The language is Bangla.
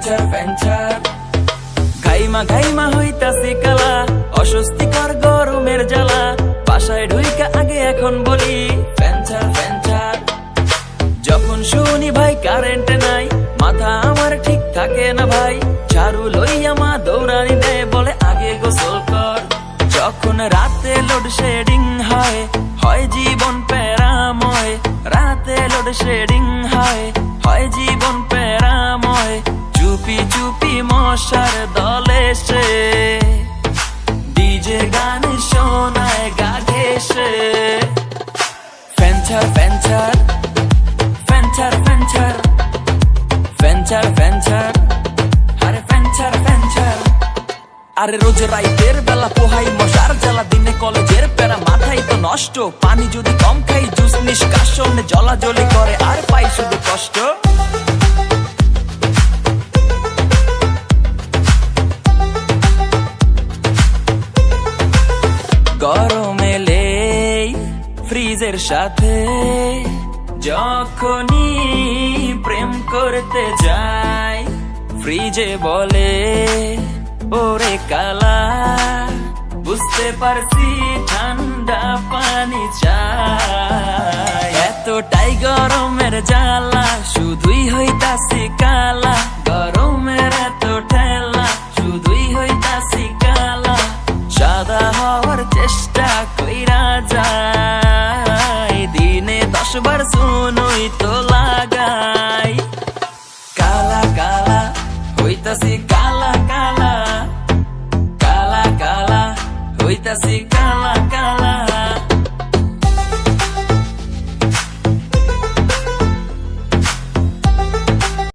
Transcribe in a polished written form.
ফ্যাঞ্চার ফ্যাঞ্চার ঘাইমা ঘাইমা হইতাছি কালা অস্বস্তিকর গরমের জ্বালা বাসায় ঢুইকা আগে এখন বলি ফ্যাঞ্চার ফ্যাঞ্চার যখন শুনি ভাই কারেন্ট নাই মাথা আমার ঠিক থাকে না ভাই ঝাড়ু লইয়া মা দৌড়ানি দেয় বলে আগে গোসল কর যখন রাতে লোডশেডিং হয় হয় জীবন প্যারাময় রাতে লোডশেডিং হয় হয় জীবন প্যারাময় চুপি চুপি মশার দলে সে ডিজে গান শোনায় গা ঘেঁষে ফ্যাঞ্চার ফ্যাঞ্চার ফ্যাঞ্চার ফ্যাঞ্চার ফ্যাঞ্চার ফ্যাঞ্চার আরে ফ্যাঞ্চার ফ্যাঞ্চার আরে রোজ রাইতের বেলা পোহাই মশার জ্বালা দিনে কলেজের প্যারা মাথায় তো নষ্ট পানি যদি কম খাই জুস নিষ্কাশন জলাজলি করে আর পাই শুধু কষ্ট গরম এলেই ফ্রিজের সাথে যখনই প্রেম করতে যাই ফ্রিজে বলে ওরে কালা বুঝতে পারছি ঠান্ডা পানি চাই এতটাই গরমের জ্বালা শুধুই হইতাছি কালা গরমের এত ঠেলা শুধুই হইতাছি কালা সাদা হওয়ার চেষ্টা কইরা যায় দিনে 10 বার শুনুই তো লাগাই কালা কালা হইতাছি কালা কালা কালা কালা হইতাছি কালা কালা